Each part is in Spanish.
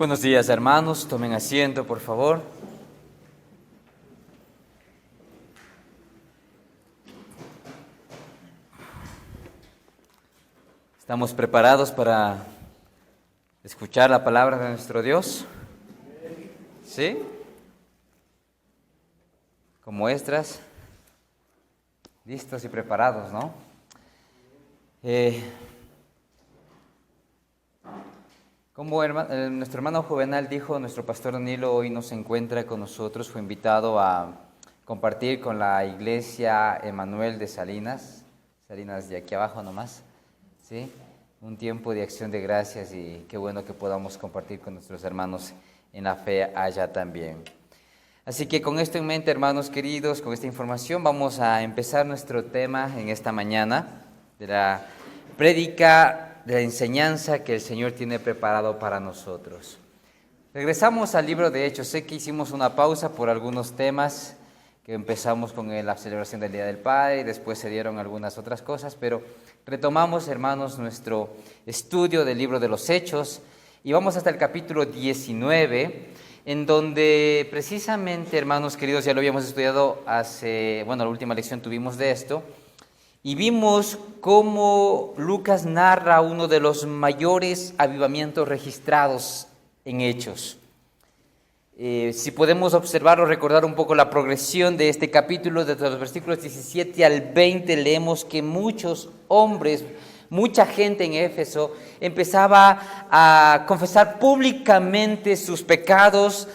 Buenos días, hermanos. Tomen asiento, por favor. ¿Estamos preparados para escuchar la palabra de nuestro Dios? ¿Sí? Como muestras, listos y preparados, ¿no? Como nuestro hermano Juvenal dijo, nuestro pastor Danilo hoy no se encuentra con nosotros, fue invitado a compartir con la iglesia Emanuel de Salinas de aquí abajo nomás, ¿sí? Un tiempo de acción de gracias y qué bueno que podamos compartir con nuestros hermanos en la fe allá también. Así que con esto en mente, hermanos queridos, con esta información vamos a empezar nuestro tema en esta mañana de la prédica de la enseñanza que el Señor tiene preparado para nosotros. Regresamos al libro de Hechos. Sé que hicimos una pausa por algunos temas, que empezamos con la celebración del Día del Padre y después se dieron algunas otras cosas, pero retomamos, hermanos, nuestro estudio del libro de los Hechos y vamos hasta el capítulo 19, en donde precisamente, hermanos queridos, ya lo habíamos estudiado la última lección tuvimos de esto, y vimos cómo Lucas narra uno de los mayores avivamientos registrados en Hechos. Si podemos observar o recordar un poco la progresión de este capítulo, desde los versículos 17 al 20, leemos que muchos hombres, mucha gente en Éfeso empezaba a confesar públicamente sus pecados,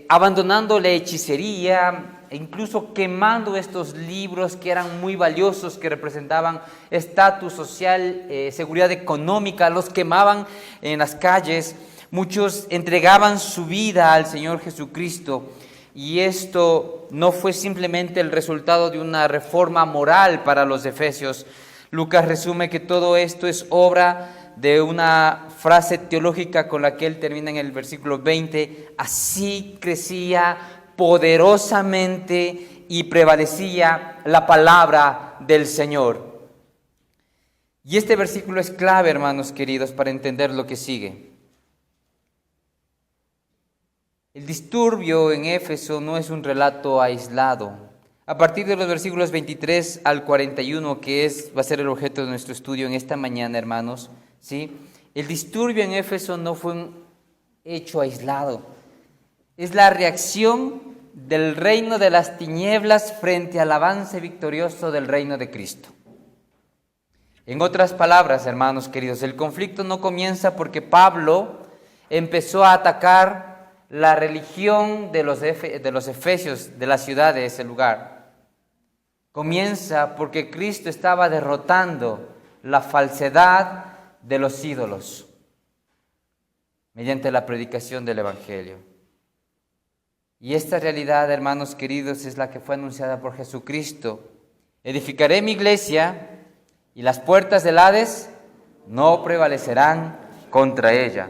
abandonando la hechicería, e incluso quemando estos libros que eran muy valiosos, que representaban estatus social, seguridad económica, los quemaban en las calles. Muchos entregaban su vida al Señor Jesucristo, y esto no fue simplemente el resultado de una reforma moral para los efesios. Lucas resume que todo esto es obra de una frase teológica con la que él termina en el versículo 20, así crecía poderosamente y prevalecía la palabra del Señor. Y este versículo es clave, hermanos queridos, para entender lo que sigue. El disturbio en Éfeso no es un relato aislado. A partir de los versículos 23 al 41, va a ser el objeto de nuestro estudio en esta mañana, hermanos, ¿sí? El disturbio en Éfeso no fue un hecho aislado. Es la reacción del reino de las tinieblas frente al avance victorioso del reino de Cristo. En otras palabras, hermanos queridos, el conflicto no comienza porque Pablo empezó a atacar la religión de los efesios, de la ciudad de ese lugar. Comienza porque Cristo estaba derrotando la falsedad de los ídolos mediante la predicación del Evangelio. Y esta realidad, hermanos queridos, es la que fue anunciada por Jesucristo. Edificaré mi iglesia y las puertas del Hades no prevalecerán contra ella.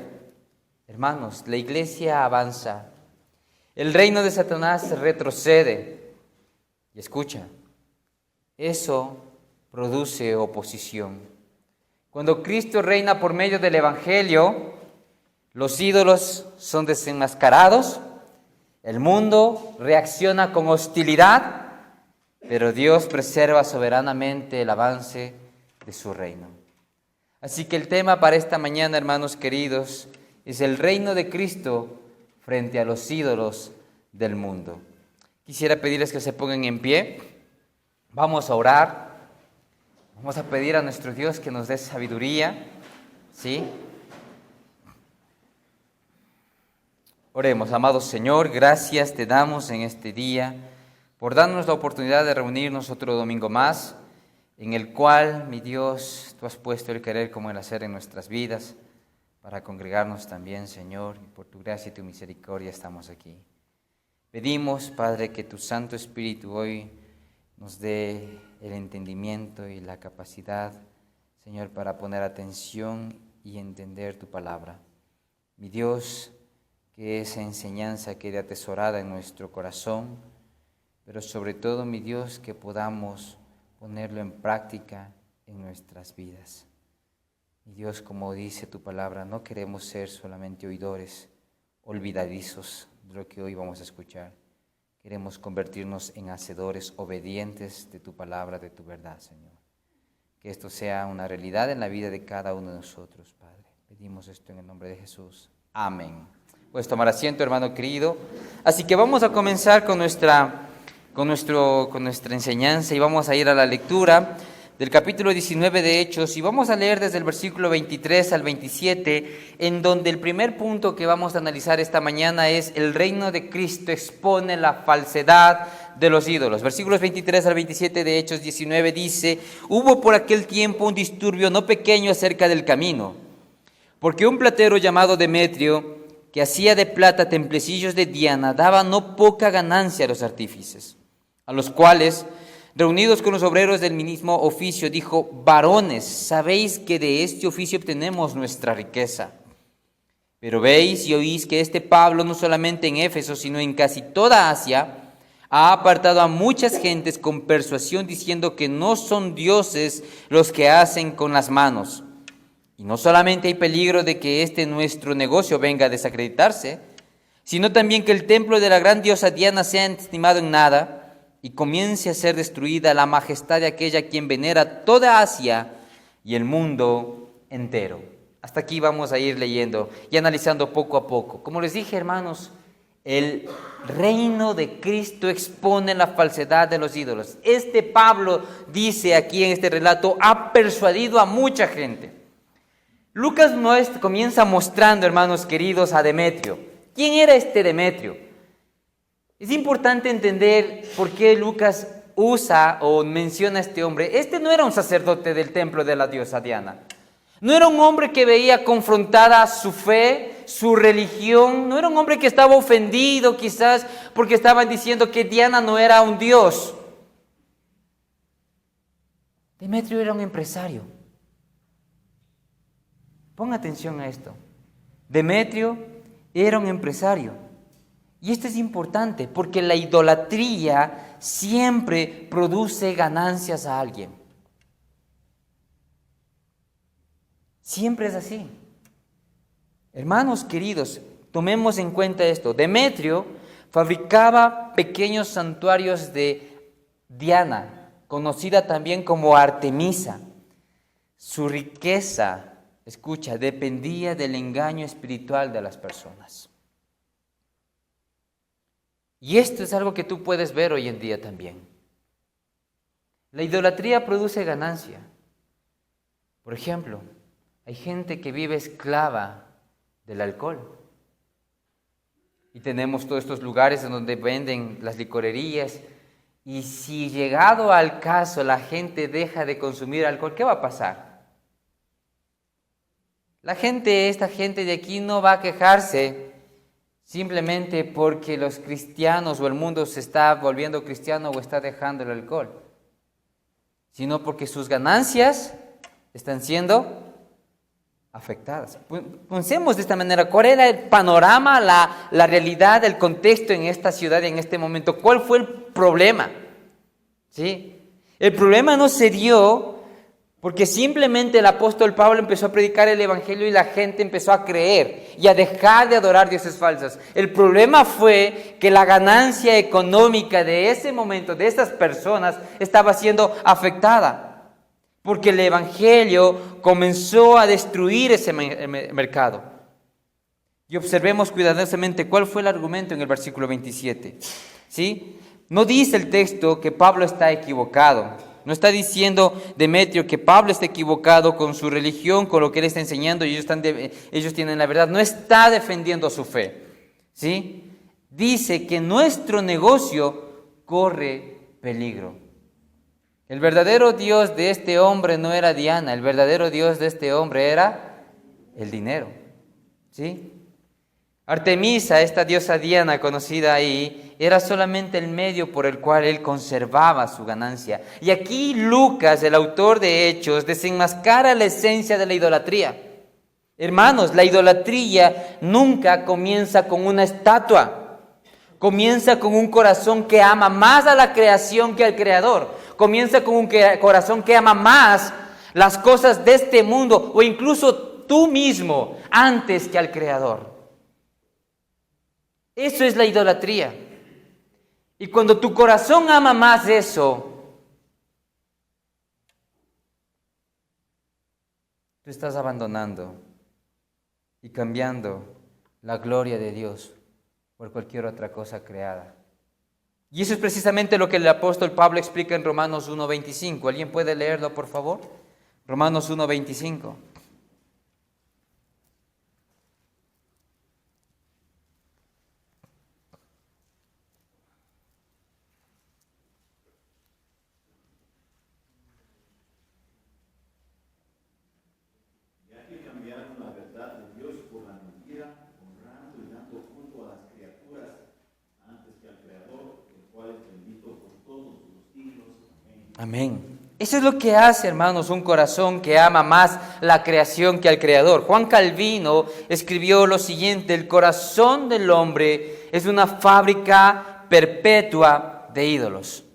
Hermanos, la iglesia avanza. El reino de Satanás retrocede. Y escucha, eso produce oposición. Cuando Cristo reina por medio del Evangelio, los ídolos son desenmascarados. El mundo reacciona con hostilidad, pero Dios preserva soberanamente el avance de su reino. Así que el tema para esta mañana, hermanos queridos, es el reino de Cristo frente a los ídolos del mundo. Quisiera pedirles que se pongan en pie. Vamos a orar. Vamos a pedir a nuestro Dios que nos dé sabiduría, ¿sí? Oremos. Amado Señor, gracias te damos en este día por darnos la oportunidad de reunirnos otro domingo más, en el cual, mi Dios, tú has puesto el querer como el hacer en nuestras vidas, para congregarnos también, Señor, y por tu gracia y tu misericordia estamos aquí. Pedimos, Padre, que tu Santo Espíritu hoy nos dé el entendimiento y la capacidad, Señor, para poner atención y entender tu palabra. Mi Dios, que esa enseñanza quede atesorada en nuestro corazón, pero sobre todo, mi Dios, que podamos ponerlo en práctica en nuestras vidas. Y Dios, como dice tu palabra, no queremos ser solamente oidores, olvidadizos de lo que hoy vamos a escuchar. Queremos convertirnos en hacedores obedientes de tu palabra, de tu verdad, Señor. Que esto sea una realidad en la vida de cada uno de nosotros, Padre. Pedimos esto en el nombre de Jesús. Amén. Puedes tomar asiento, hermano querido. Así que vamos a comenzar con nuestra enseñanza y vamos a ir a la lectura del capítulo 19 de Hechos y vamos a leer desde el versículo 23 al 27, en donde el primer punto que vamos a analizar esta mañana es: el reino de Cristo expone la falsedad de los ídolos. Versículos 23 al 27 de Hechos 19 dice: hubo por aquel tiempo un disturbio no pequeño acerca del camino, porque un platero llamado Demetrio, que hacía de plata templecillos de Diana, daba no poca ganancia a los artífices, a los cuales, reunidos con los obreros del mismo oficio, dijo: varones, sabéis que de este oficio obtenemos nuestra riqueza. Pero veis y oís que este Pablo, no solamente en Éfeso, sino en casi toda Asia, ha apartado a muchas gentes con persuasión, diciendo que no son dioses los que hacen con las manos. Y no solamente hay peligro de que este nuestro negocio venga a desacreditarse, sino también que el templo de la gran diosa Diana sea estimado en nada, y comience a ser destruida la majestad de aquella a quien venera toda Asia y el mundo entero. Hasta aquí vamos a ir leyendo y analizando poco a poco. Como les dije, hermanos, el reino de Cristo expone la falsedad de los ídolos. Este Pablo dice aquí en este relato, ha persuadido a mucha gente. Lucas comienza mostrando, hermanos queridos, a Demetrio. ¿Quién era este Demetrio? Es importante entender por qué Lucas usa o menciona a este hombre. Este no era un sacerdote del templo de la diosa Diana. No era un hombre que veía confrontada su fe, su religión. No era un hombre que estaba ofendido quizás porque estaban diciendo que Diana no era un dios. Demetrio era un empresario. Pon atención a esto. Demetrio era un empresario. Y esto es importante porque la idolatría siempre produce ganancias a alguien. Siempre es así. Hermanos queridos, tomemos en cuenta esto. Demetrio fabricaba pequeños santuarios de Diana, conocida también como Artemisa. Su riqueza, escucha, dependía del engaño espiritual de las personas. Y esto es algo que tú puedes ver hoy en día también. La idolatría produce ganancia. Por ejemplo, hay gente que vive esclava del alcohol. Y tenemos todos estos lugares en donde venden las licorerías. Y si llegado al caso la gente deja de consumir alcohol, ¿qué va a pasar? Esta gente de aquí no va a quejarse simplemente porque los cristianos o el mundo se está volviendo cristiano o está dejando el alcohol, sino porque sus ganancias están siendo afectadas. Pensemos de esta manera, ¿cuál era el panorama, la realidad, el contexto en esta ciudad en este momento? ¿Cuál fue el problema? ¿Sí? El problema no se dio porque simplemente el apóstol Pablo empezó a predicar el evangelio y la gente empezó a creer y a dejar de adorar dioses falsos. El problema fue que la ganancia económica de ese momento, de esas personas, estaba siendo afectada. Porque el evangelio comenzó a destruir ese mercado. Y observemos cuidadosamente cuál fue el argumento en el versículo 27. ¿Sí? No dice el texto que Pablo está equivocado. No está diciendo Demetrio que Pablo está equivocado con su religión, con lo que él está enseñando y ellos tienen la verdad. No está defendiendo su fe. ¿Sí? Dice que nuestro negocio corre peligro. El verdadero Dios de este hombre no era Diana, el verdadero Dios de este hombre era el dinero. ¿Sí? Artemisa, esta diosa Diana conocida ahí, era solamente el medio por el cual él conservaba su ganancia. Y aquí Lucas, el autor de Hechos, desenmascara la esencia de la idolatría. Hermanos, la idolatría nunca comienza con una estatua. Comienza con un corazón que ama más a la creación que al creador. Comienza con un corazón que ama más las cosas de este mundo o incluso tú mismo antes que al Creador. Eso es la idolatría. Y cuando tu corazón ama más eso, tú estás abandonando y cambiando la gloria de Dios por cualquier otra cosa creada. Y eso es precisamente lo que el apóstol Pablo explica en Romanos 1:25. ¿Alguien puede leerlo, por favor? Romanos 1:25. Amén. Eso es lo que hace, hermanos, un corazón que ama más la creación que al Creador. Juan Calvino escribió lo siguiente: el corazón del hombre es una fábrica perpetua de ídolos.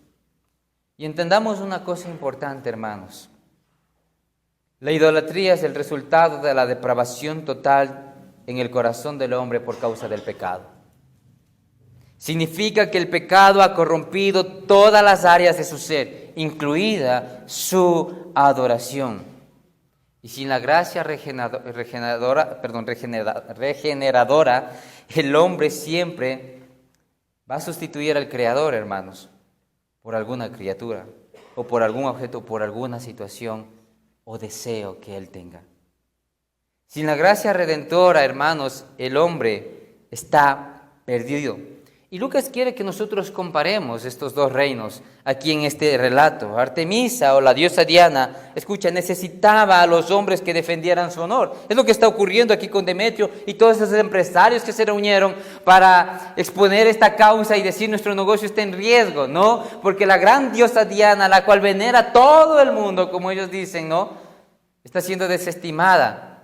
Y entendamos una cosa importante, hermanos. La idolatría es el resultado de la depravación total en el corazón del hombre por causa del pecado. Significa que el pecado ha corrompido todas las áreas de su ser, incluida su adoración. Y sin la gracia regeneradora, el hombre siempre va a sustituir al Creador, hermanos, por alguna criatura, o por algún objeto, por alguna situación o deseo que él tenga. Sin la gracia redentora, hermanos, el hombre está perdido. Y Lucas quiere que nosotros comparemos estos dos reinos aquí en este relato. Artemisa o la diosa Diana, escucha, necesitaba a los hombres que defendieran su honor. Es lo que está ocurriendo aquí con Demetrio y todos esos empresarios que se reunieron para exponer esta causa y decir nuestro negocio está en riesgo, ¿no? Porque la gran diosa Diana, la cual venera todo el mundo, como ellos dicen, ¿no?, está siendo desestimada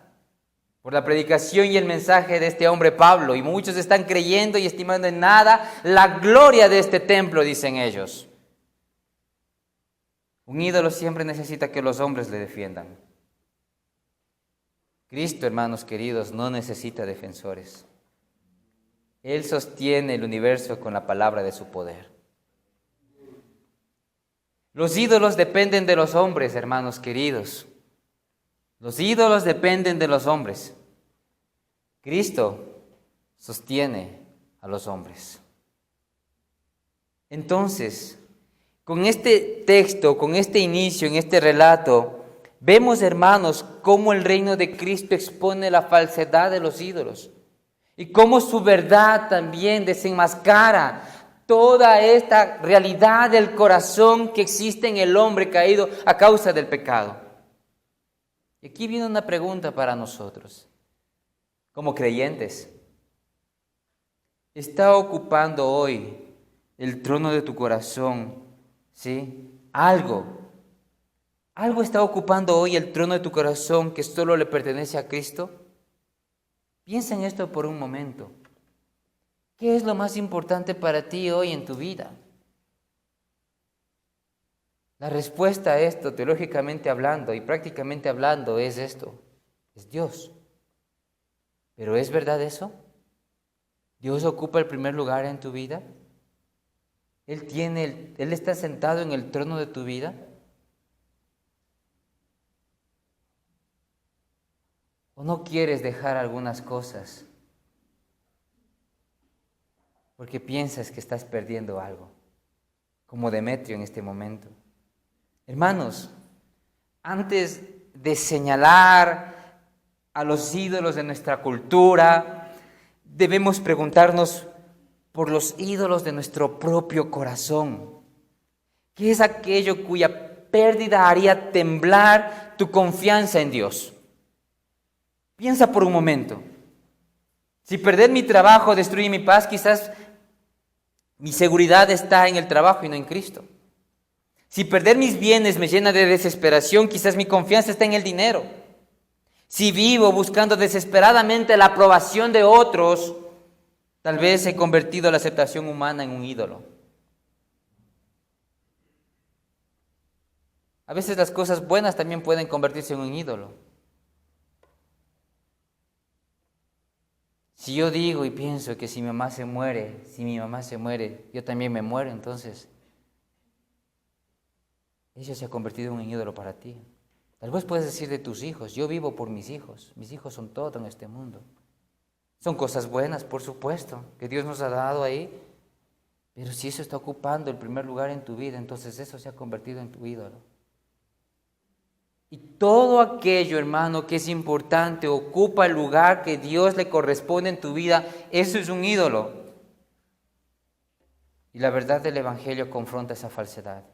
por la predicación y el mensaje de este hombre Pablo, y muchos están creyendo y estimando en nada la gloria de este templo, dicen ellos. Un ídolo siempre necesita que los hombres le defiendan. Cristo, hermanos queridos, no necesita defensores. Él sostiene el universo con la palabra de su poder. Los ídolos dependen de los hombres, hermanos queridos. Los ídolos dependen de los hombres. Cristo sostiene a los hombres. Entonces, con este texto, con este inicio, en este relato, vemos, hermanos, cómo el reino de Cristo expone la falsedad de los ídolos y cómo su verdad también desenmascara toda esta realidad del corazón que existe en el hombre caído a causa del pecado. Y aquí viene una pregunta para nosotros, como creyentes. ¿Está ocupando hoy el trono de tu corazón, sí? Algo está ocupando hoy el trono de tu corazón que solo le pertenece a Cristo. Piensa en esto por un momento. ¿Qué es lo más importante para ti hoy en tu vida? La respuesta a esto, teológicamente hablando y prácticamente hablando, es esto: es Dios. ¿Pero es verdad eso? ¿Dios ocupa el primer lugar en tu vida? ¿Él está sentado en el trono de tu vida? ¿O no quieres dejar algunas cosas porque piensas que estás perdiendo algo, como Demetrio en este momento? Hermanos, antes de señalar a los ídolos de nuestra cultura, debemos preguntarnos por los ídolos de nuestro propio corazón. ¿Qué es aquello cuya pérdida haría temblar tu confianza en Dios? Piensa por un momento. Si perder mi trabajo destruye mi paz, quizás mi seguridad está en el trabajo y no en Cristo. Si perder mis bienes me llena de desesperación, quizás mi confianza está en el dinero. Si vivo buscando desesperadamente la aprobación de otros, tal vez he convertido la aceptación humana en un ídolo. A veces las cosas buenas también pueden convertirse en un ídolo. Si yo digo y pienso que si mi mamá se muere, yo también me muero, entonces eso se ha convertido en un ídolo para ti. Tal vez puedes decir de tus hijos, yo vivo por mis hijos son todo en este mundo. Son cosas buenas, por supuesto, que Dios nos ha dado ahí, pero si eso está ocupando el primer lugar en tu vida, entonces eso se ha convertido en tu ídolo. Y todo aquello, hermano, que es importante, ocupa el lugar que Dios le corresponde en tu vida, eso es un ídolo. Y la verdad del Evangelio confronta esa falsedad.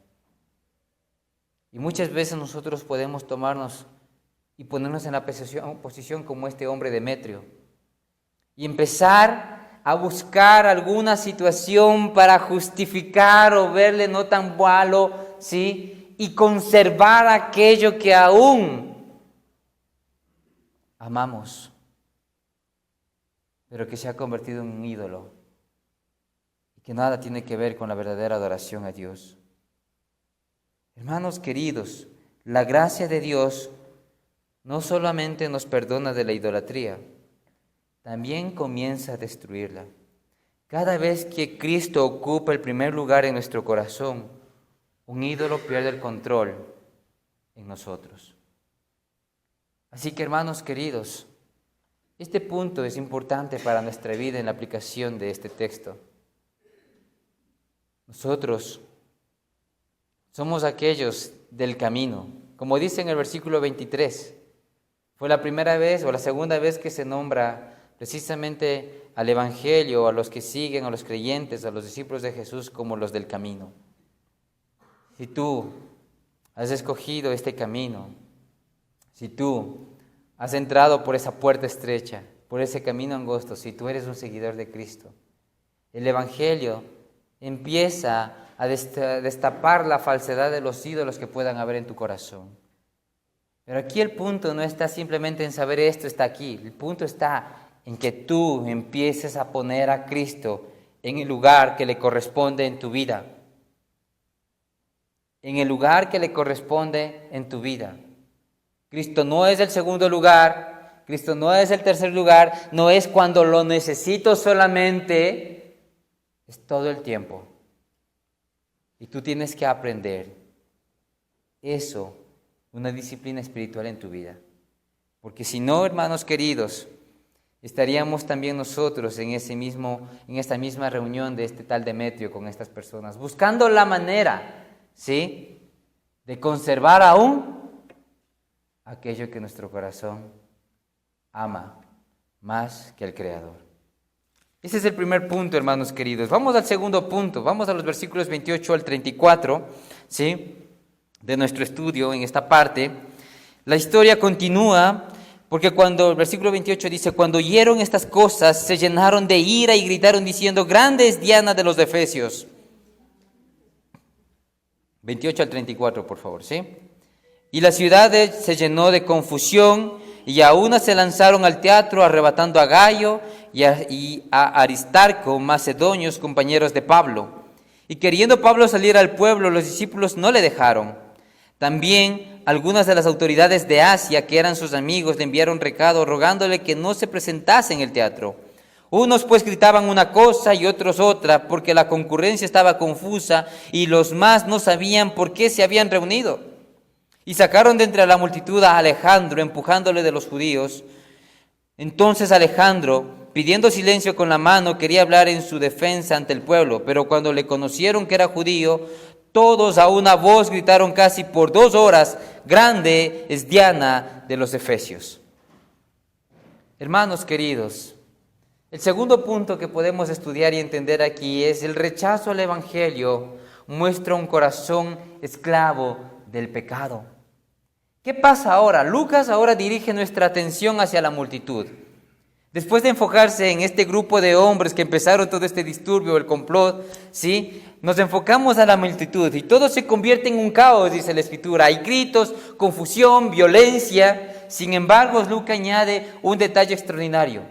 Y muchas veces nosotros podemos tomarnos y ponernos en la posición como este hombre Demetrio y empezar a buscar alguna situación para justificar o verle no tan malo, ¿sí?, y conservar aquello que aún amamos, pero que se ha convertido en un ídolo y que nada tiene que ver con la verdadera adoración a Dios. Hermanos queridos, la gracia de Dios no solamente nos perdona de la idolatría, también comienza a destruirla. Cada vez que Cristo ocupa el primer lugar en nuestro corazón, un ídolo pierde el control en nosotros. Así que, hermanos queridos, este punto es importante para nuestra vida en la aplicación de este texto. Nosotros somos aquellos del camino. Como dice en el versículo 23, fue la primera vez o la segunda vez que se nombra precisamente al Evangelio, a los que siguen, a los creyentes, a los discípulos de Jesús como los del camino. Si tú has escogido este camino, si tú has entrado por esa puerta estrecha, por ese camino angosto, si tú eres un seguidor de Cristo, el Evangelio empieza a destapar la falsedad de los ídolos que puedan haber en tu corazón. Pero aquí el punto no está simplemente en saber esto, está aquí. El punto está en que tú empieces a poner a Cristo en el lugar que le corresponde en tu vida. En el lugar que le corresponde en tu vida. Cristo no es el segundo lugar, Cristo no es el tercer lugar, no es cuando lo necesito solamente, es todo el tiempo. Y tú tienes que aprender eso, una disciplina espiritual en tu vida. Porque si no, hermanos queridos, estaríamos también nosotros en esta misma reunión de este tal Demetrio con estas personas, buscando la manera, ¿sí?, de conservar aún aquello que nuestro corazón ama más que el Creador. Ese es el primer punto, hermanos queridos. Vamos al segundo punto, vamos a los versículos 28 al 34, ¿sí?, de nuestro estudio en esta parte. La historia continúa porque cuando el versículo 28 dice: cuando oyeron estas cosas, se llenaron de ira y gritaron diciendo: grande es Diana de los Efesios. 28 al 34, por favor, ¿sí? Y la ciudad se llenó de confusión, y a una se lanzaron al teatro, arrebatando a Gayo y a Aristarco, macedonios, compañeros de Pablo. Y queriendo Pablo salir al pueblo, los discípulos no le dejaron. También algunas de las autoridades de Asia, que eran sus amigos, le enviaron recado rogándole que no se presentase en el teatro. Unos pues gritaban una cosa y otros otra, porque la concurrencia estaba confusa y los más no sabían por qué se habían reunido. Y sacaron de entre la multitud a Alejandro, empujándole de los judíos. Entonces Alejandro, pidiendo silencio con la mano, quería hablar en su defensa ante el pueblo, pero cuando le conocieron que era judío, todos a una voz gritaron casi por 2 horas: grande es Diana de los Efesios. Hermanos queridos, el segundo punto que podemos estudiar y entender aquí es: el rechazo al Evangelio muestra un corazón esclavo del pecado. ¿Qué pasa ahora? Lucas ahora dirige nuestra atención hacia la multitud. Después de enfocarse en este grupo de hombres que empezaron todo este disturbio, el complot, ¿sí?, nos enfocamos a la multitud y todo se convierte en un caos, dice la Escritura. Hay gritos, confusión, violencia. Sin embargo, Lucas añade un detalle extraordinario.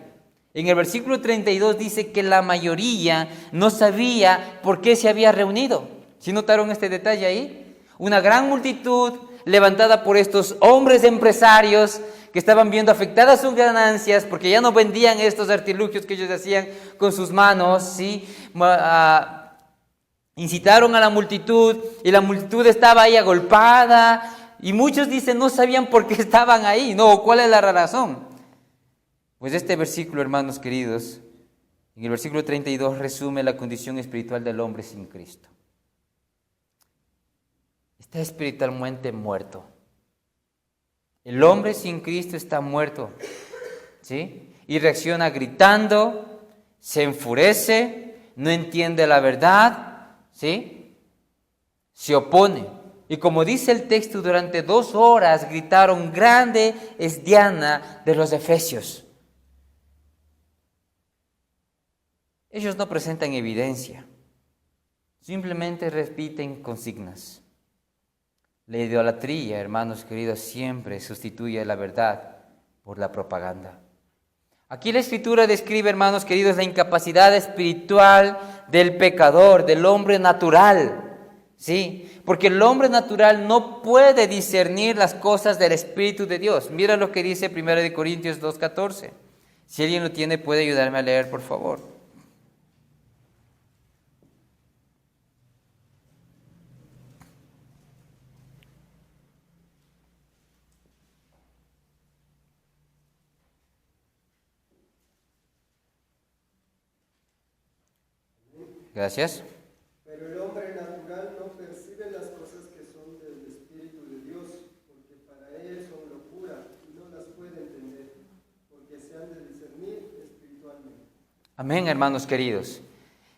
En el versículo 32 dice que la mayoría no sabía por qué se había reunido. ¿Sí notaron este detalle ahí? Una gran multitud, levantada por estos hombres empresarios que estaban viendo afectadas sus ganancias porque ya no vendían estos artilugios que ellos hacían con sus manos, ¿sí? Incitaron a la multitud y la multitud estaba ahí agolpada y muchos dicen no sabían por qué estaban ahí, no, ¿cuál es la razón? Pues este versículo, hermanos queridos, en el versículo 32 resume la condición espiritual del hombre sin Cristo. Está espiritualmente muerto. El hombre sin Cristo está muerto, ¿sí? Y reacciona gritando, se enfurece, no entiende la verdad, ¿sí? Se opone. Y como dice el texto, durante 2 horas gritaron: grande es Diana de los Efesios. Ellos no presentan evidencia, simplemente repiten consignas. La idolatría, hermanos queridos, siempre sustituye la verdad por la propaganda. Aquí la Escritura describe, hermanos queridos, la incapacidad espiritual del pecador, del hombre natural, ¿sí? Porque el hombre natural no puede discernir las cosas del Espíritu de Dios. Mira lo que dice 1 Corintios 2:14. Si alguien lo tiene, puede ayudarme a leer, por favor. Gracias. Pero el hombre natural no percibe las cosas que son del Espíritu de Dios, porque para él son locura y no las puede entender, porque se han de discernir espiritualmente. Amén, hermanos queridos.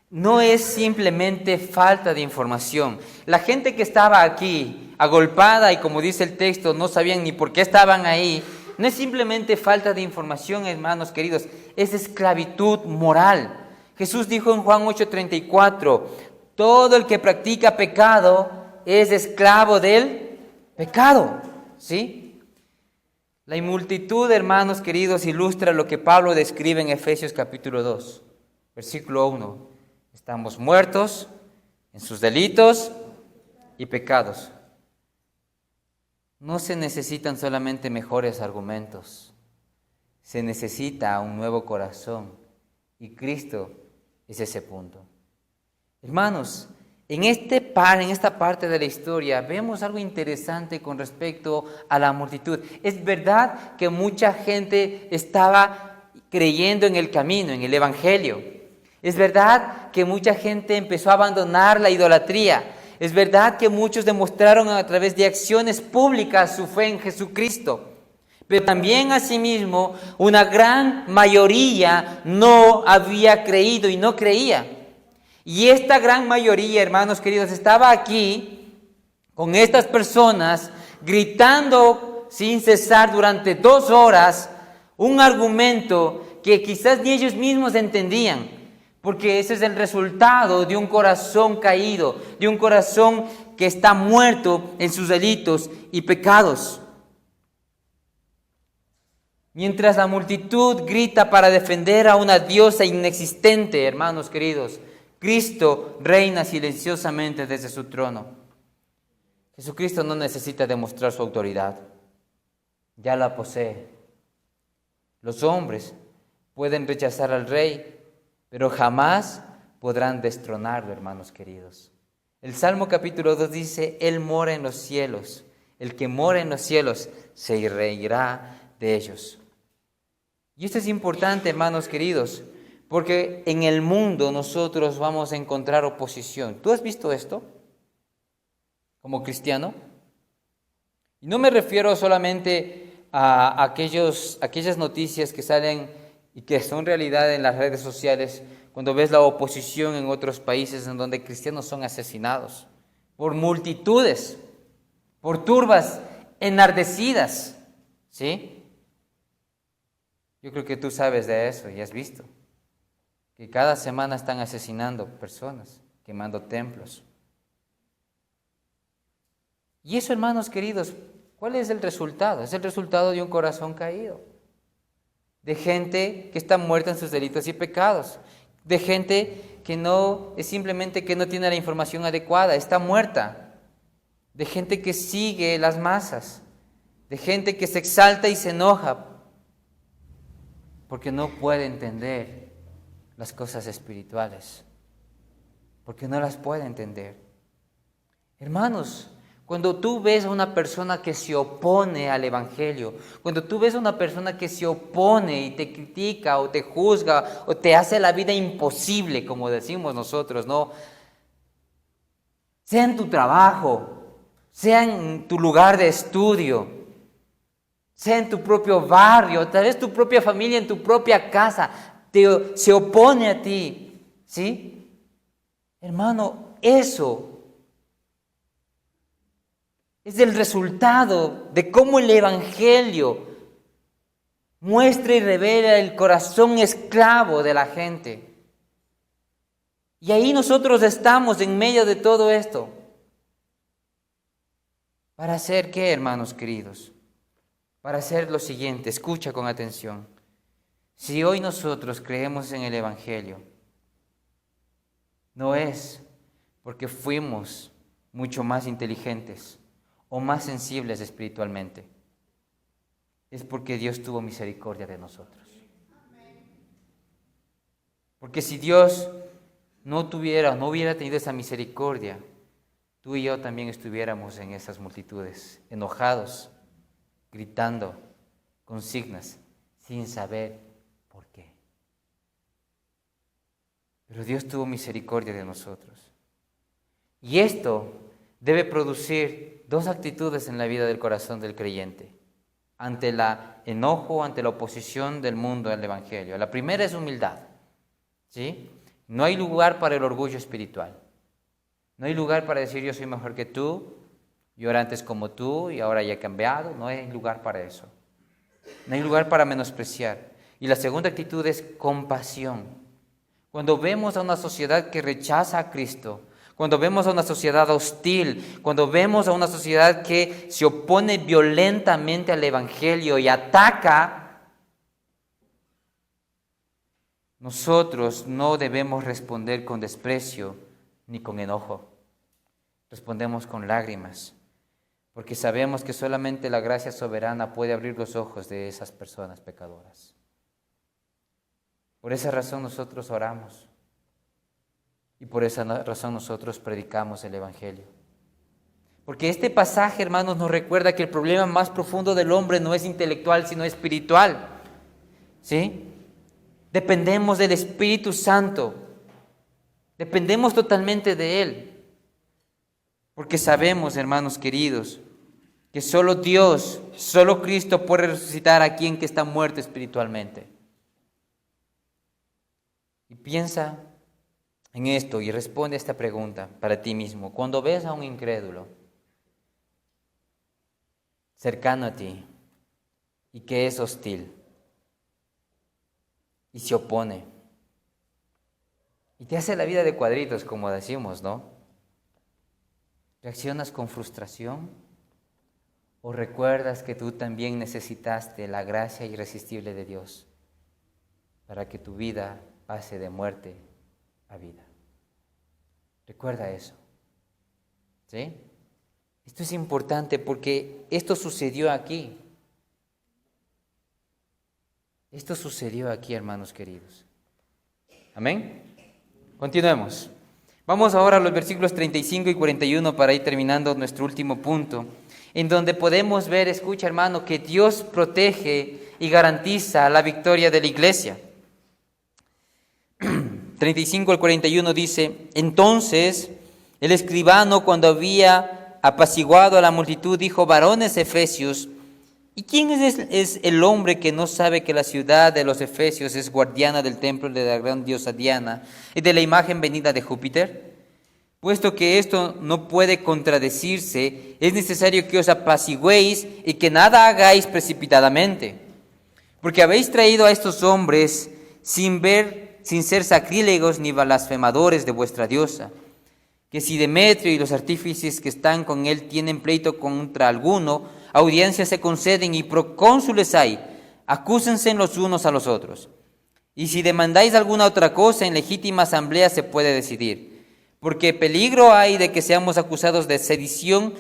No es simplemente falta de información. La gente que estaba aquí, agolpada y como dice el texto, no sabían ni por qué estaban ahí, no es simplemente falta de información, hermanos queridos, es esclavitud moral. Jesús dijo en Juan 8:34, todo el que practica pecado es esclavo del pecado, ¿sí? La multitud, hermanos queridos, ilustra lo que Pablo describe en Efesios capítulo 2, versículo 1. Estamos muertos en sus delitos y pecados. No se necesitan solamente mejores argumentos, se necesita un nuevo corazón y Cristo es ese punto. Hermanos, en esta parte de la historia vemos algo interesante con respecto a la multitud. Es verdad que mucha gente estaba creyendo en el camino, en el Evangelio. Es verdad que mucha gente empezó a abandonar la idolatría. Es verdad que muchos demostraron a través de acciones públicas su fe en Jesucristo. Pero también asimismo una gran mayoría no había creído y no creía. Y esta gran mayoría, hermanos queridos, estaba aquí con estas personas gritando sin cesar durante 2 horas un argumento que quizás ni ellos mismos entendían, porque ese es el resultado de un corazón caído, de un corazón que está muerto en sus delitos y pecados. Mientras la multitud grita para defender a una diosa inexistente, hermanos queridos, Cristo reina silenciosamente desde su trono. Jesucristo no necesita demostrar su autoridad, ya la posee. Los hombres pueden rechazar al Rey, pero jamás podrán destronarlo, hermanos queridos. El Salmo capítulo 2 dice, Él mora en los cielos, el que mora en los cielos se reirá de ellos. Y esto es importante, hermanos queridos, porque en el mundo nosotros vamos a encontrar oposición. ¿Tú has visto esto como cristiano? Y no me refiero solamente a aquellas noticias que salen y que son realidad en las redes sociales, cuando ves la oposición en otros países en donde cristianos son asesinados por multitudes, por turbas enardecidas, ¿sí? Yo creo que tú sabes de eso y has visto que cada semana están asesinando personas, quemando templos. Y eso, hermanos queridos, ¿cuál es el resultado? Es el resultado de un corazón caído, de gente que está muerta en sus delitos y pecados, de gente que no es simplemente que no tiene la información adecuada, está muerta, de gente que sigue las masas, de gente que se exalta y se enoja porque no puede entender las cosas espirituales, porque no las puede entender. Hermanos, cuando tú ves a una persona que se opone al Evangelio, cuando tú ves a una persona que se opone y te critica o te juzga o te hace la vida imposible, como decimos nosotros, ¿no? Sea en tu trabajo, sea en tu lugar de estudio, sea en tu propio barrio, tal vez tu propia familia, en tu propia casa, se opone a ti, ¿sí? Hermano, eso es el resultado de cómo el Evangelio muestra y revela el corazón esclavo de la gente. Y ahí nosotros estamos en medio de todo esto. ¿Para hacer qué, hermanos queridos? Para hacer lo siguiente, escucha con atención. Si hoy nosotros creemos en el Evangelio, no es porque fuimos mucho más inteligentes o más sensibles espiritualmente. Es porque Dios tuvo misericordia de nosotros. Porque si Dios no hubiera tenido esa misericordia, tú y yo también estuviéramos en esas multitudes, enojados, gritando consignas, sin saber por qué. Pero Dios tuvo misericordia de nosotros. Y esto debe producir dos actitudes en la vida del corazón del creyente, ante el enojo, ante la oposición del mundo al Evangelio. La primera es humildad, ¿sí? No hay lugar para el orgullo espiritual. No hay lugar para decir yo soy mejor que tú, yo era antes como tú y ahora ya he cambiado. No hay lugar para eso. No hay lugar para menospreciar. Y la segunda actitud es compasión. Cuando vemos a una sociedad que rechaza a Cristo, cuando vemos a una sociedad hostil, cuando vemos a una sociedad que se opone violentamente al Evangelio y ataca, nosotros no debemos responder con desprecio ni con enojo. Respondemos con lágrimas, porque sabemos que solamente la gracia soberana puede abrir los ojos de esas personas pecadoras. Por esa razón nosotros oramos. Y por esa razón nosotros predicamos el Evangelio. Porque este pasaje, hermanos, nos recuerda que el problema más profundo del hombre no es intelectual, sino espiritual. ¿Sí? Dependemos del Espíritu Santo. Dependemos totalmente de Él. Porque sabemos, hermanos queridos, que solo Dios, solo Cristo puede resucitar a quien que está muerto espiritualmente. Y piensa en esto y responde a esta pregunta para ti mismo. Cuando ves a un incrédulo cercano a ti y que es hostil y se opone y te hace la vida de cuadritos, como decimos, ¿no? ¿Reaccionas con frustración o recuerdas que tú también necesitaste la gracia irresistible de Dios para que tu vida pase de muerte a vida? Recuerda eso, ¿sí? Esto es importante porque esto sucedió aquí. Esto sucedió aquí, hermanos queridos. Amén. Continuemos. Vamos ahora a los versículos 35 y 41 para ir terminando nuestro último punto, en donde podemos ver, escucha hermano, que Dios protege y garantiza la victoria de la iglesia. 35 al 41 dice: entonces el escribano, cuando había apaciguado a la multitud, dijo: varones efesios, ¿y quién es el hombre que no sabe que la ciudad de los efesios es guardiana del templo de la gran diosa Diana y de la imagen venida de Júpiter? Puesto que esto no puede contradecirse, es necesario que os apaciguéis y que nada hagáis precipitadamente, porque habéis traído a estos hombres sin ser sacrílegos ni blasfemadores de vuestra diosa, que si Demetrio y los artífices que están con él tienen pleito contra alguno, audiencias se conceden y procónsules hay, acúsense los unos a los otros. Y si demandáis alguna otra cosa, en legítima asamblea se puede decidir, porque peligro hay de que seamos acusados de sedición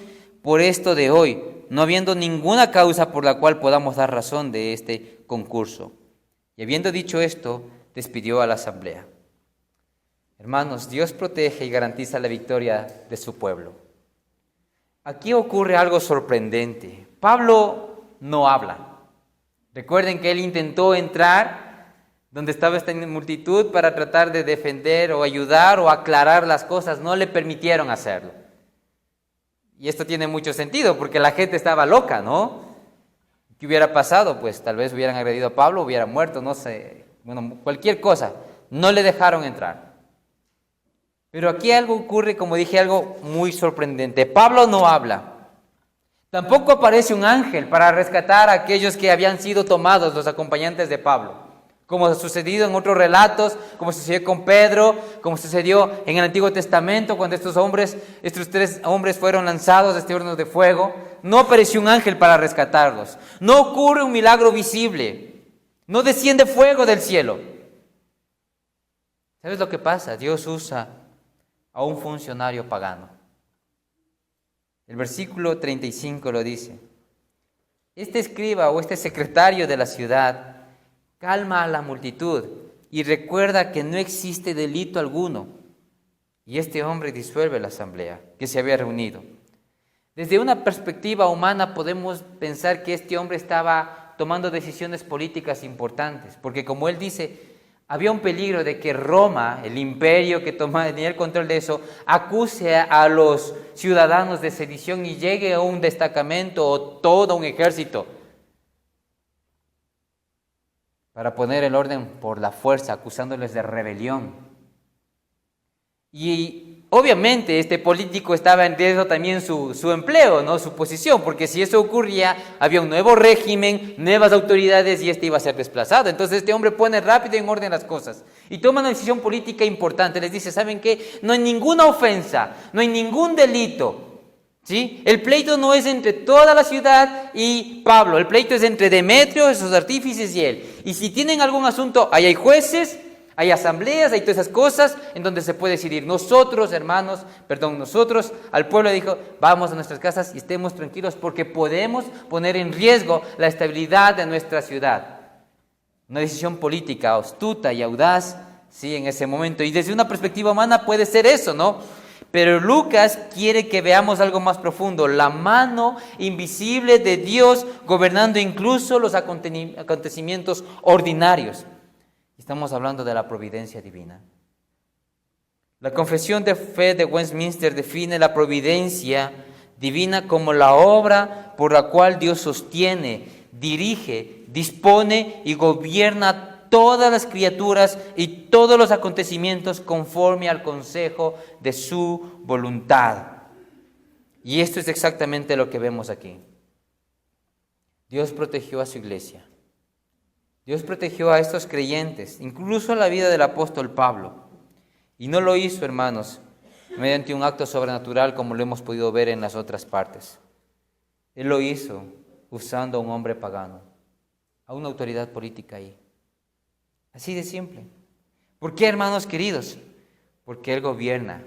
por esto de hoy, no habiendo ninguna causa por la cual podamos dar razón de este concurso. Y habiendo dicho esto, despidió a la asamblea. Hermanos, Dios protege y garantiza la victoria de su pueblo. Aquí ocurre algo sorprendente. Pablo no habla. Recuerden que él intentó entrar donde estaba esta multitud para tratar de defender o ayudar o aclarar las cosas. No le permitieron hacerlo. Y esto tiene mucho sentido porque la gente estaba loca, ¿no? ¿Qué hubiera pasado? Pues tal vez hubieran agredido a Pablo, hubiera muerto, no sé, bueno, cualquier cosa. No le dejaron entrar. Pero aquí algo ocurre, como dije, algo muy sorprendente. Pablo no habla. Tampoco aparece un ángel para rescatar a aquellos que habían sido tomados, los acompañantes de Pablo. Como ha sucedido en otros relatos, como sucedió con Pedro, como sucedió en el Antiguo Testamento, cuando estos 3 hombres fueron lanzados de este horno de fuego. No apareció un ángel para rescatarlos. No ocurre un milagro visible. No desciende fuego del cielo. ¿Sabes lo que pasa? Dios usa a un funcionario pagano. El versículo 35 lo dice. Este escriba o este secretario de la ciudad calma a la multitud y recuerda que no existe delito alguno. Y este hombre disuelve la asamblea que se había reunido. Desde una perspectiva humana podemos pensar que este hombre estaba tomando decisiones políticas importantes, porque como él dice, había un peligro de que Roma, el imperio que tenía el control de eso, acuse a los ciudadanos de sedición y llegue a un destacamento o todo un ejército para poner el orden por la fuerza, acusándoles de rebelión. Y obviamente este político estaba en riesgo también su empleo, ¿no? Su posición, porque si eso ocurría, había un nuevo régimen, nuevas autoridades y este iba a ser desplazado. Entonces este hombre pone rápido en orden las cosas y toma una decisión política importante. Les dice, ¿saben qué? No hay ninguna ofensa, no hay ningún delito, ¿sí? El pleito no es entre toda la ciudad y Pablo, el pleito es entre Demetrio, esos artífices y él. Y si tienen algún asunto, ahí hay jueces, hay asambleas, hay todas esas cosas en donde se puede decidir. Nosotros al pueblo dijo, vamos a nuestras casas y estemos tranquilos porque podemos poner en riesgo la estabilidad de nuestra ciudad. Una decisión política astuta y audaz, sí, en ese momento. Y desde una perspectiva humana puede ser eso, ¿no? Pero Lucas quiere que veamos algo más profundo, la mano invisible de Dios gobernando incluso los acontecimientos ordinarios. Estamos hablando de la providencia divina. La Confesión de Fe de Westminster define la providencia divina como la obra por la cual Dios sostiene, dirige, dispone y gobierna todas las criaturas y todos los acontecimientos conforme al consejo de su voluntad. Y esto es exactamente lo que vemos aquí. Dios protegió a su iglesia. Dios protegió a estos creyentes, incluso la vida del apóstol Pablo. Y no lo hizo, hermanos, mediante un acto sobrenatural como lo hemos podido ver en las otras partes. Él lo hizo usando a un hombre pagano, a una autoridad política ahí. Así de simple. ¿Por qué, hermanos queridos? Porque Él gobierna,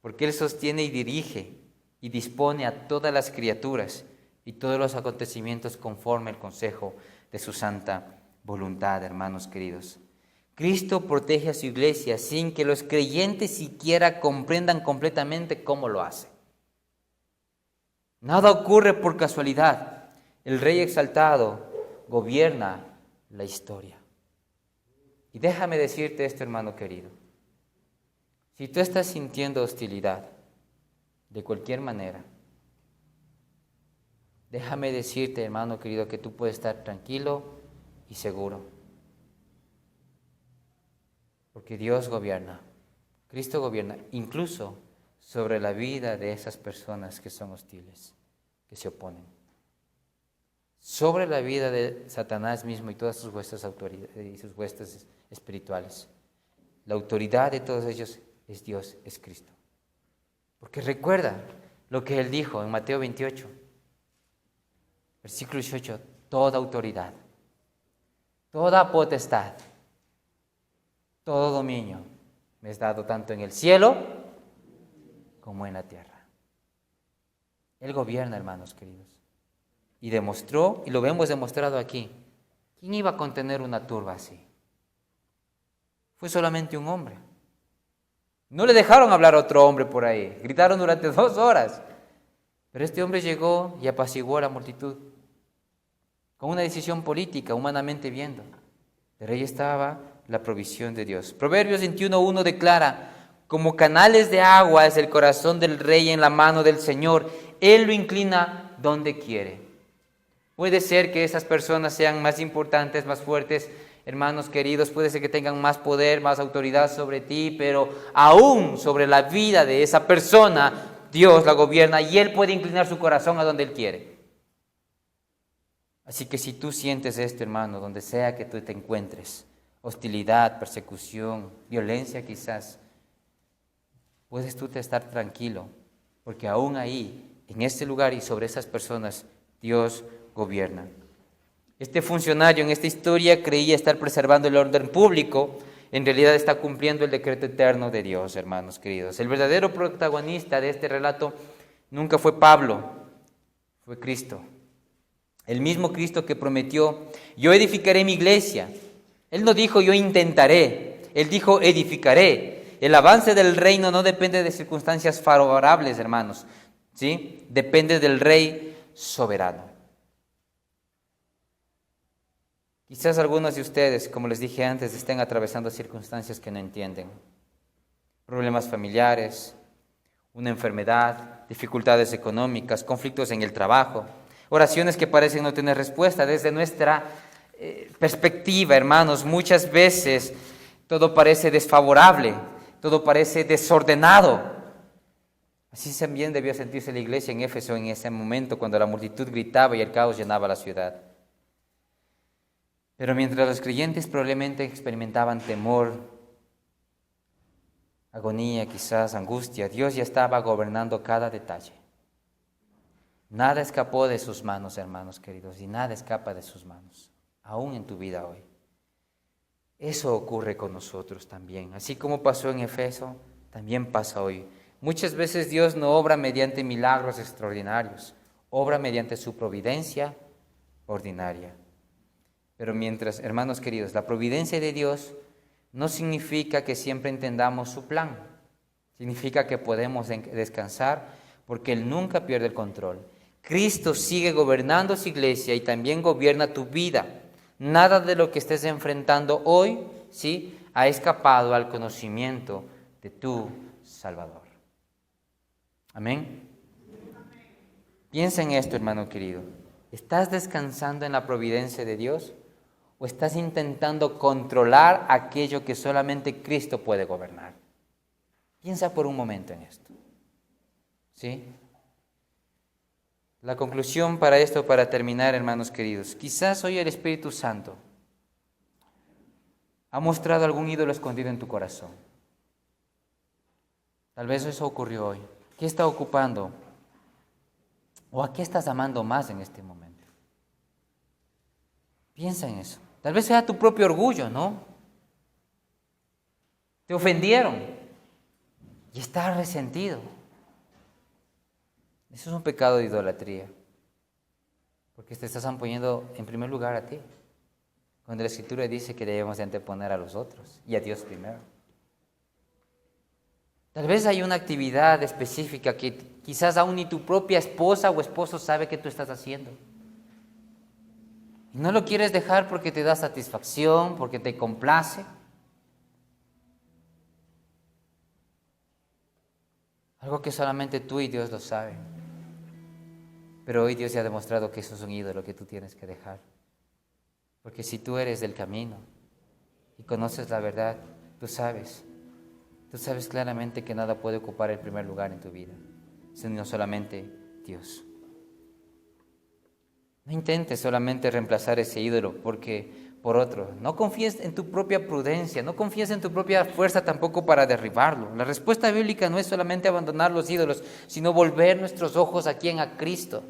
porque Él sostiene y dirige y dispone a todas las criaturas y todos los acontecimientos conforme al consejo de su santa voluntad, hermanos queridos. Cristo protege a su iglesia sin que los creyentes siquiera comprendan completamente cómo lo hace. Nada ocurre por casualidad. El Rey exaltado gobierna la historia. Y déjame decirte esto, hermano querido. Si tú estás sintiendo hostilidad de cualquier manera, déjame decirte, hermano querido, que tú puedes estar tranquilo y seguro. Porque Dios gobierna, Cristo gobierna, incluso sobre la vida de esas personas que son hostiles, que se oponen. Sobre la vida de Satanás mismo y todas sus huestes autoridades y sus huestes espirituales. La autoridad de todos ellos es Dios, es Cristo. Porque recuerda lo que Él dijo en Mateo 28, versículo 18, toda autoridad, toda potestad, todo dominio me es dado tanto en el cielo como en la tierra. Él gobierna, hermanos queridos. Y demostró, y lo hemos demostrado aquí, ¿quién iba a contener una turba así? Fue solamente un hombre. No le dejaron hablar a otro hombre por ahí. Gritaron durante 2 horas. Pero este hombre llegó y apaciguó a la multitud. Con una decisión política, humanamente viendo. Pero ahí estaba la provisión de Dios. Proverbios 21:1 declara: como canales de agua es el corazón del rey en la mano del Señor. Él lo inclina donde quiere. Puede ser que esas personas sean más importantes, más fuertes, hermanos queridos. Puede ser que tengan más poder, más autoridad sobre ti, pero aún sobre la vida de esa persona, Dios la gobierna y Él puede inclinar su corazón a donde Él quiere. Así que si tú sientes esto, hermano, donde sea que tú te encuentres, hostilidad, persecución, violencia quizás, puedes tú estar tranquilo, porque aún ahí, en este lugar y sobre esas personas, Dios gobierna. Este funcionario en esta historia creía estar preservando el orden público, en realidad está cumpliendo el decreto eterno de Dios, hermanos queridos. El verdadero protagonista de este relato nunca fue Pablo, fue Cristo. El mismo Cristo que prometió: yo edificaré mi iglesia. Él no dijo yo intentaré, Él dijo edificaré. El avance del reino no depende de circunstancias favorables, hermanos, ¿sí? Depende del Rey soberano. Quizás algunos de ustedes, como les dije antes, estén atravesando circunstancias que no entienden. Problemas familiares, una enfermedad, dificultades económicas, conflictos en el trabajo, oraciones que parecen no tener respuesta. Desde nuestra perspectiva, hermanos, muchas veces todo parece desfavorable, todo parece desordenado. Así también debió sentirse la iglesia en Éfeso en ese momento, cuando la multitud gritaba y el caos llenaba la ciudad. Pero mientras los creyentes probablemente experimentaban temor, agonía, quizás angustia, Dios ya estaba gobernando cada detalle. Nada escapó de sus manos, hermanos queridos, y nada escapa de sus manos, aún en tu vida hoy. Eso ocurre con nosotros también. Así como pasó en Éfeso, también pasa hoy. Muchas veces Dios no obra mediante milagros extraordinarios, obra mediante su providencia ordinaria. Pero mientras, hermanos queridos, la providencia de Dios no significa que siempre entendamos su plan. Significa que podemos descansar porque Él nunca pierde el control. Cristo sigue gobernando su iglesia y también gobierna tu vida. Nada de lo que estés enfrentando hoy, ¿sí?, ha escapado al conocimiento de tu Salvador. Amén. Piensa en esto, hermano querido. ¿Estás descansando en la providencia de Dios o estás intentando controlar aquello que solamente Cristo puede gobernar? Piensa por un momento en esto. ¿Sí? La conclusión para esto, para terminar, hermanos queridos, quizás hoy el Espíritu Santo ha mostrado algún ídolo escondido en tu corazón. Tal vez eso ocurrió hoy. ¿Qué está ocupando? ¿O a qué estás amando más en este momento? Piensa en eso. Tal vez sea tu propio orgullo, ¿no? Te ofendieron y estás resentido. Eso es un pecado de idolatría, porque te estás poniendo en primer lugar a ti, cuando la Escritura dice que debemos de anteponer a los otros y a Dios primero. Tal vez hay una actividad específica que quizás aún ni tu propia esposa o esposo sabe que tú estás haciendo. Y no lo quieres dejar porque te da satisfacción, porque te complace. Algo que solamente tú y Dios lo saben. Pero hoy Dios ya ha demostrado que eso es un ídolo que tú tienes que dejar. Porque si tú eres del camino y conoces la verdad, tú sabes claramente que nada puede ocupar el primer lugar en tu vida, sino solamente Dios. No intentes solamente reemplazar ese ídolo por otro. No confíes en tu propia prudencia, no confíes en tu propia fuerza tampoco para derribarlo. La respuesta bíblica no es solamente abandonar los ídolos, sino volver nuestros ojos a Cristo.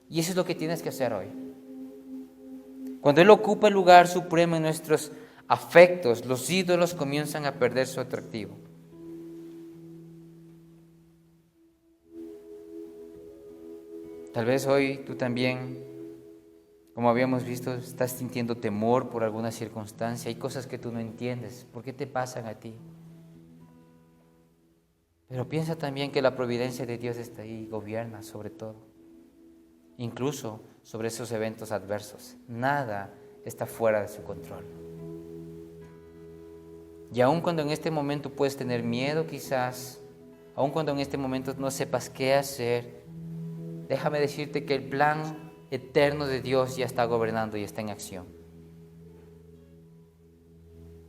Y eso es lo que tienes que hacer hoy. Cuando Él ocupa el lugar supremo en nuestros afectos, los ídolos comienzan a perder su atractivo. Tal vez hoy tú también, como habíamos visto, estás sintiendo temor por alguna circunstancia. Hay cosas que tú no entiendes. ¿Por qué te pasan a ti? Pero piensa también que la providencia de Dios está ahí y gobierna sobre todo. Incluso sobre esos eventos adversos. Nada está fuera de su control. Y aun cuando en este momento puedes tener miedo quizás, aun cuando en este momento no sepas qué hacer, déjame decirte que el plan eterno de Dios ya está gobernando y está en acción.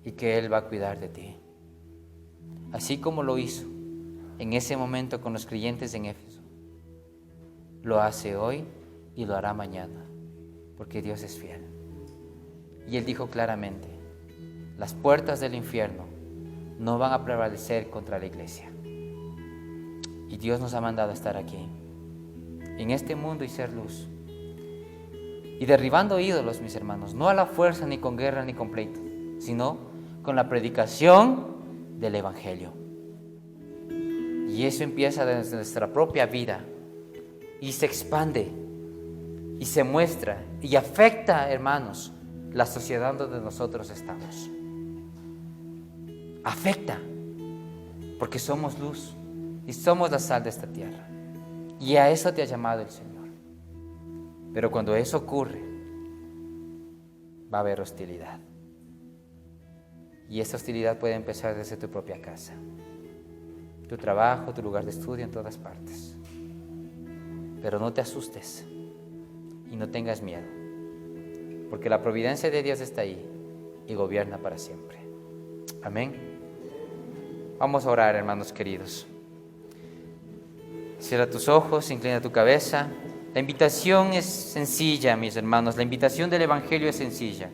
Y que Él va a cuidar de ti. Así como lo hizo en ese momento con los creyentes en Éfeso. Lo hace hoy y lo hará mañana, porque Dios es fiel. Y Él dijo claramente, las puertas del infierno no van a prevalecer contra la iglesia. Y Dios nos ha mandado a estar aquí, en este mundo y ser luz. Y derribando ídolos, mis hermanos, no a la fuerza, ni con guerra, ni con pleito, sino con la predicación del Evangelio. Y eso empieza desde nuestra propia vida y se expande y se muestra y afecta, hermanos, la sociedad donde nosotros estamos. Afecta, porque somos luz y somos la sal de esta tierra. Y a eso te ha llamado el Señor. Pero cuando eso ocurre, va a haber hostilidad. Y esa hostilidad puede empezar desde tu propia casa, tu trabajo, tu lugar de estudio, en todas partes. Pero no te asustes y no tengas miedo, porque la providencia de Dios está ahí y gobierna para siempre. Amén. Vamos a orar, hermanos queridos. Cierra tus ojos, inclina tu cabeza. La invitación es sencilla, mis hermanos. La invitación del Evangelio es sencilla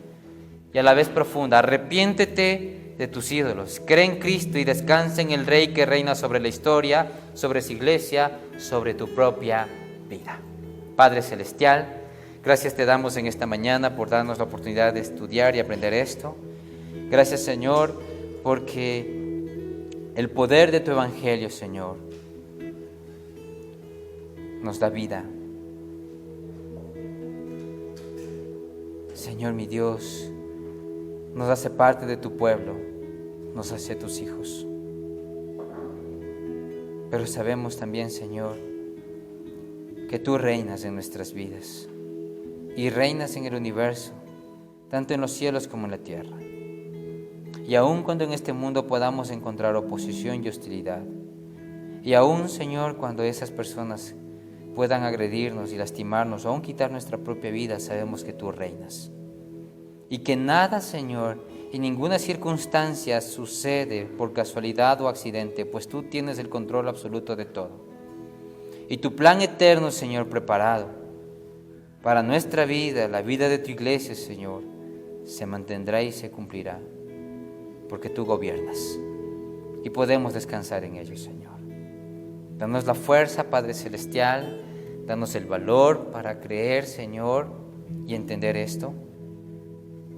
y a la vez profunda. Arrepiéntete de tus ídolos. Cree en Cristo y descansa en el Rey que reina sobre la historia, sobre su iglesia, sobre tu propia vida. Padre Celestial, gracias te damos en esta mañana por darnos la oportunidad de estudiar y aprender esto. Gracias, Señor, porque el poder de tu Evangelio, Señor, nos da vida. Señor, mi Dios, nos hace parte de tu pueblo, nos hace tus hijos. Pero sabemos también, Señor, que tú reinas en nuestras vidas y reinas en el universo, tanto en los cielos como en la tierra. Y aun cuando en este mundo podamos encontrar oposición y hostilidad, y aun, Señor, cuando esas personas puedan agredirnos y lastimarnos o aun quitar nuestra propia vida, sabemos que tú reinas. Y que nada, Señor, y ninguna circunstancia sucede por casualidad o accidente, pues tú tienes el control absoluto de todo. Y tu plan eterno, Señor, preparado para nuestra vida, la vida de tu iglesia, Señor, se mantendrá y se cumplirá, porque tú gobiernas y podemos descansar en ello, Señor. Danos la fuerza, Padre Celestial, danos el valor para creer, Señor, y entender esto.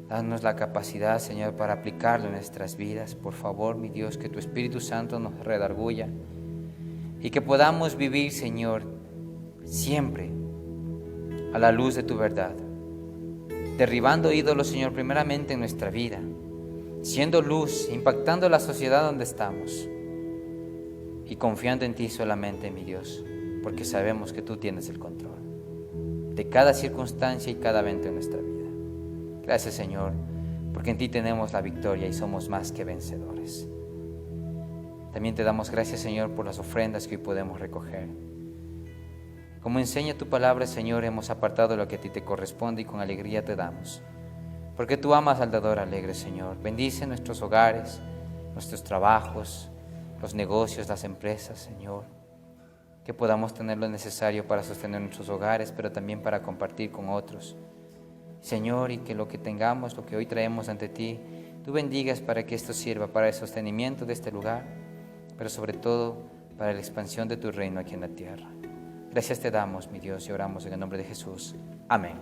Danos la capacidad, Señor, para aplicarlo en nuestras vidas. Por favor, mi Dios, que tu Espíritu Santo nos redarguya y que podamos vivir, Señor, siempre a la luz de tu verdad, derribando ídolos, Señor, primeramente en nuestra vida, siendo luz, impactando la sociedad donde estamos y confiando en ti solamente, mi Dios, porque sabemos que tú tienes el control de cada circunstancia y cada evento en nuestra vida. Gracias, Señor, porque en ti tenemos la victoria y somos más que vencedores. También te damos gracias, Señor, por las ofrendas que hoy podemos recoger. Como enseña tu palabra, Señor, hemos apartado lo que a ti te corresponde y con alegría te damos. Porque tú amas al dador alegre, Señor. Bendice nuestros hogares, nuestros trabajos, los negocios, las empresas, Señor. Que podamos tener lo necesario para sostener nuestros hogares, pero también para compartir con otros. Señor, y que lo que tengamos, lo que hoy traemos ante ti, tú bendigas para que esto sirva para el sostenimiento de este lugar, pero sobre todo para la expansión de tu reino aquí en la tierra. Gracias te damos, mi Dios, y oramos en el nombre de Jesús. Amén.